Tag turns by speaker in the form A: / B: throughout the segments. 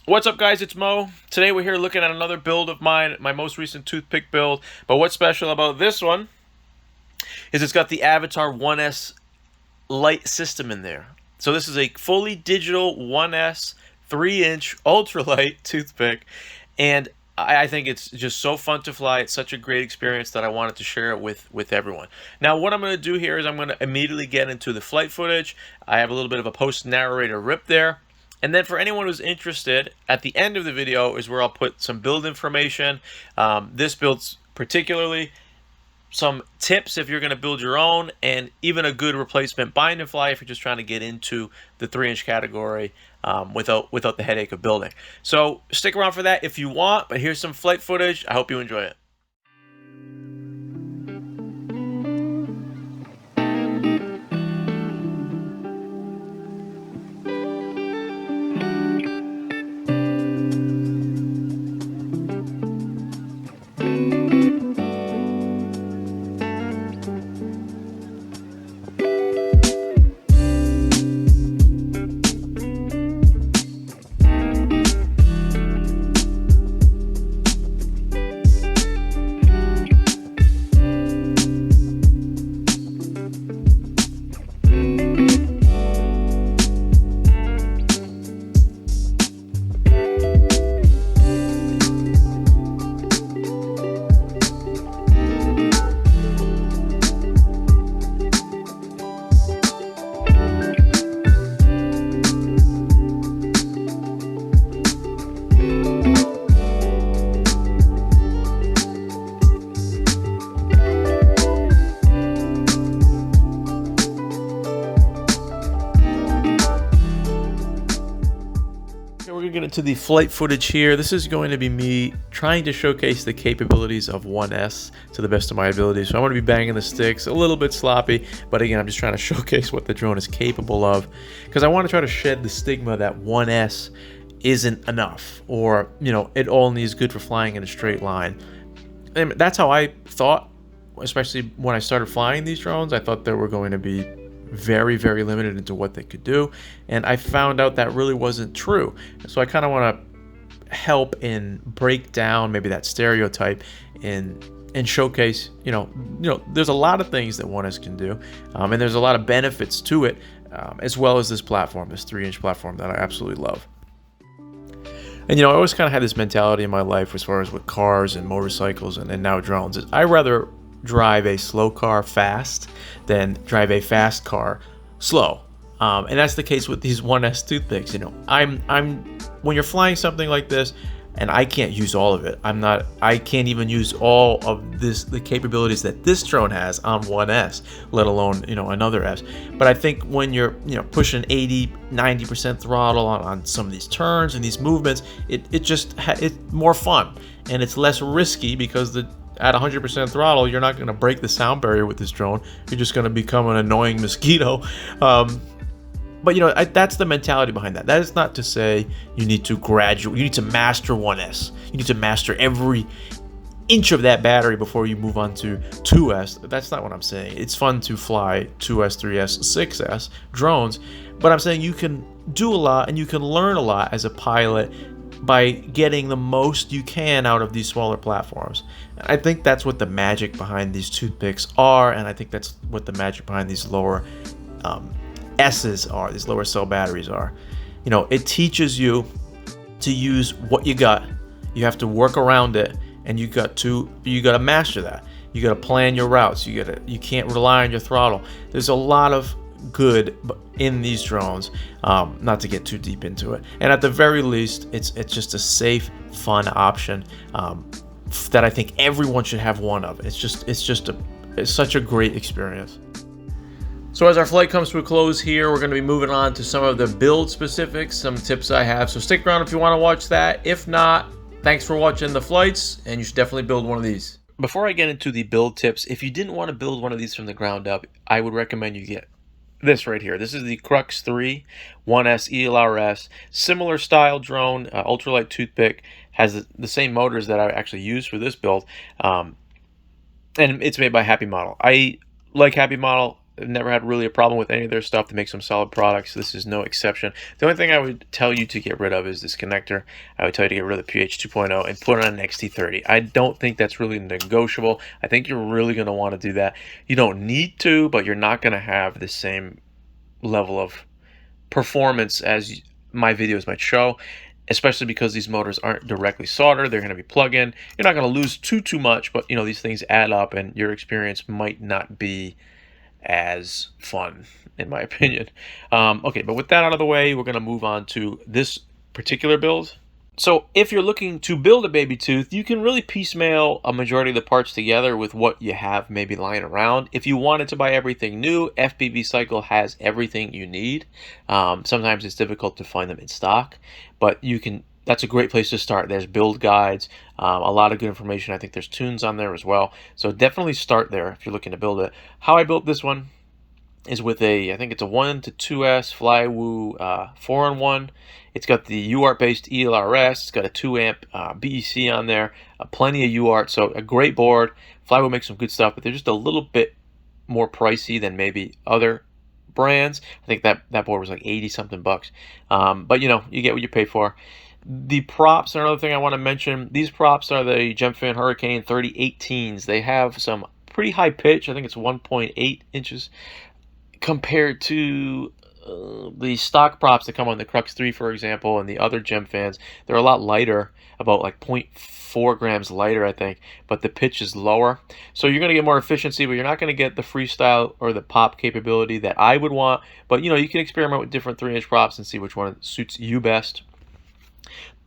A: What's up, guys? It's Mo. Today we're here looking at another build of mine, my most recent Toothpick build. But what's special about this one is it's got the Avatar 1S light system in there. So this is a fully digital 1S 3-inch ultralight toothpick, and I think it's just so fun to fly. It's such a great experience that I wanted to share it with everyone. Now, what I'm going to do here is I'm going to immediately get into the flight footage. I have a little bit of a post-narrator rip there. And then for anyone who's interested, at the end of the video is where I'll put some build information. This build's particularly some tips if you're going to build your own, and even a good replacement bind and fly if you're just trying to get into the 3-inch category without the headache of building. So stick around for that if you want, but here's some flight footage. I hope you enjoy it. We're going to get into the flight footage here. This is going to be me trying to showcase the capabilities of 1S to the best of my ability. So I'm going to be banging the sticks, a little bit sloppy, but again, I'm just trying to showcase what the drone is capable of, because I want to try to shed the stigma that 1S isn't enough, or, you know, it only is good for flying in a straight line. And that's how I thought, especially when I started flying these drones. I thought they were going to be very, very limited into what they could do, and I found out that really wasn't true. So I kind of want to help and break down maybe that stereotype and showcase, you know, there's a lot of things that 1S can do, and there's a lot of benefits to it, as well as this platform, this 3-inch platform that I absolutely love. And you know, I always kind of had this mentality in my life as far as with cars and motorcycles and now drones. I rather drive a slow car fast than drive a fast car slow, and that's the case with these 1S toothpicks. You know, I'm when you're flying something like this, and I can't use all of it. I can't even use all of the capabilities that this drone has on 1S, let alone, you know, another S. But I think when you're, you know, pushing 80-90% throttle on some of these turns and these movements, it's more fun, and it's less risky, because at 100% throttle, you're not going to break the sound barrier with this drone. You're just going to become an annoying mosquito. But you know, that's the mentality behind that. That is not to say you need to master 1S. You need to master every inch of that battery before you move on to 2S. That's not what I'm saying. It's fun to fly 2S, 3S, 6S drones, but I'm saying you can do a lot and you can learn a lot as a pilot by getting the most you can out of these smaller platforms. I think that's what the magic behind these toothpicks are, and I think that's what the magic behind these lower S's are, these lower cell batteries are. You know, it teaches you to use what you got. You have to work around it, and you got to master that. You got to plan your routes. You can't rely on your throttle. There's a lot of good in these drones, not to get too deep into it, and at the very least, it's just a safe, fun option that I think everyone should have one of. It's such a great experience. So as our flight comes to a close here, we're going to be moving on to some of the build specifics, some tips I have. So stick around if you want to watch that. If not, thanks for watching the flights, and you should definitely build one of these. Before I get into the build tips, if you didn't want to build one of these from the ground up, I would recommend you get this right here. This is the Crux 3 1S ELRS, similar style drone, ultralight toothpick, has the same motors that I actually use for this build, and it's made by Happy Model. I like Happy Model. I've never had really a problem with any of their stuff. They make some solid products. This is no exception. The only thing I would tell you to get rid of is this connector. I would tell you to get rid of the PH 2.0 and put on an XT30. I don't think that's really negotiable. I think you're really going to want to do that. You don't need to, but you're not going to have the same level of performance as my videos might show, especially because these motors aren't directly soldered. They're going to be plug-in. You're not going to lose too much, but you know, these things add up and your experience might not be as fun, in my opinion. Okay, but with that out of the way, we're going to move on to this particular build. So if you're looking to build a Babytooth, you can really piecemeal a majority of the parts together with what you have maybe lying around. If you wanted to buy everything new, FPV Cycle has everything you need. Sometimes it's difficult to find them in stock, but you can. That's a great place to start. There's build guides, a lot of good information. I think there's tunes on there as well. So definitely start there if you're looking to build it. How I built this one is with I think it's a 1 to 2S Flywoo 4-in-1. It's got the UART based ELRS. It's got a 2 amp BEC on there, plenty of UART. So a great board. Flywoo makes some good stuff, but they're just a little bit more pricey than maybe other brands. I think that board was like 80 something bucks. But you know, you get what you pay for. The props are another thing I want to mention. These props are the Gemfan Hurricane 3018s. They have some pretty high pitch. I think it's 1.8 inches compared to the stock props that come on the Crux 3, for example, and the other Gemfans. They're a lot lighter, about like 0.4 grams lighter, I think, but the pitch is lower. So you're going to get more efficiency, but you're not going to get the freestyle or the pop capability that I would want. But you know, you can experiment with different 3-inch props and see which one suits you best.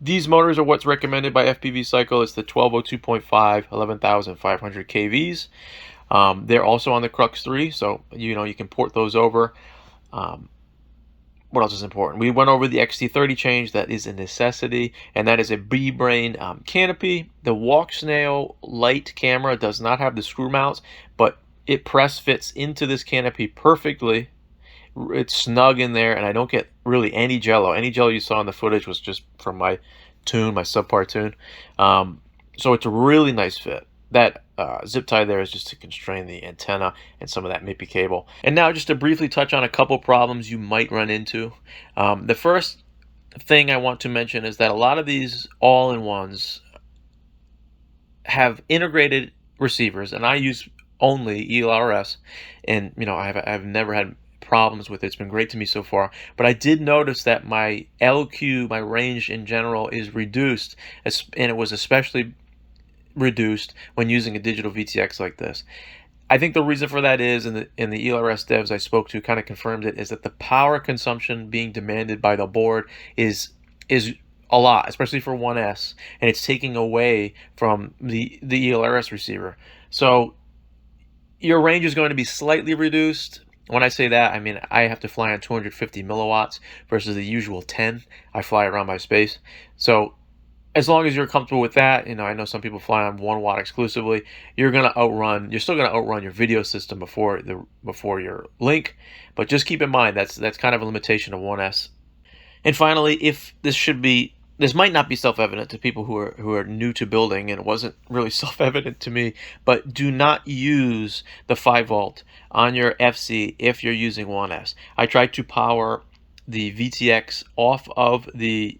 A: These motors are what's recommended by FPV Cycle. It's the 1202.5 11,500 kVs. They're also on the Crux 3, so you know you can port those over. What else is important? We went over the XT30 change. That is a necessity, and that is a B-Brain canopy. The Walksnail light camera does not have the screw mounts, but it press fits into this canopy perfectly. It's snug in there, and I don't get really any jello. Any jello you saw in the footage was just from my tune, my subpar tune. So it's a really nice fit. That zip tie there is just to constrain the antenna and some of that MIPI cable. And now just to briefly touch on a couple problems you might run into. The first thing I want to mention is that a lot of these all-in-ones have integrated receivers, and I use only ELRS, and you know I've never had problems with it. It's been great to me so far, but I did notice that my LQ, my range in general, is reduced, and it was especially reduced when using a digital VTX like this. I think the reason for that is, and the ELRS devs I spoke to kind of confirmed it, is that the power consumption being demanded by the board is a lot, especially for 1S, and it's taking away from the ELRS receiver. So your range is going to be slightly reduced. When I say that, I mean I have to fly on 250 milliwatts versus the usual 10 I fly around my space. So as long as you're comfortable with that, you know, I know some people fly on 1 watt exclusively. You're still gonna outrun your video system before your link. But just keep in mind that's kind of a limitation of 1S. And finally, this might not be self-evident to people who are new to building, and it wasn't really self-evident to me, but do not use the 5 volt on your FC if you're using 1S. I tried to power the VTX off of the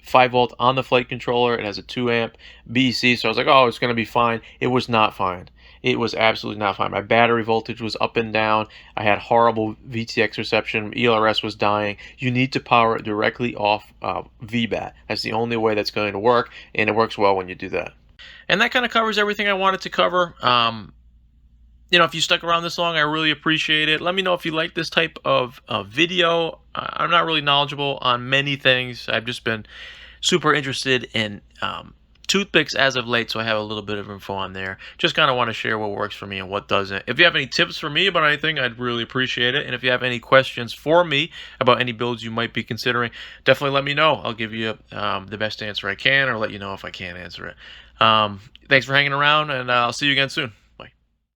A: 5 volt on the flight controller. It has a 2 amp BEC, so I was like, oh, it's going to be fine. It was not fine. It was absolutely not fine. My battery voltage was up and down. I had horrible VTX reception. ELRS was dying. You need to power it directly off VBAT. That's the only way that's going to work, and it works well when you do that. And that kind of covers everything I wanted to cover. You know, if you stuck around this long, I really appreciate it. Let me know if you like this type of video. I'm not really knowledgeable on many things. I've just been super interested in toothpicks as of late, so I have a little bit of info on there. Just kind of want to share what works for me and what doesn't. If you have any tips for me about anything, I'd really appreciate it. And if you have any questions for me about any builds you might be considering, definitely let me know. I'll give you the best answer I can, or let you know if I can't answer it. Thanks for hanging around, and I'll see you again soon.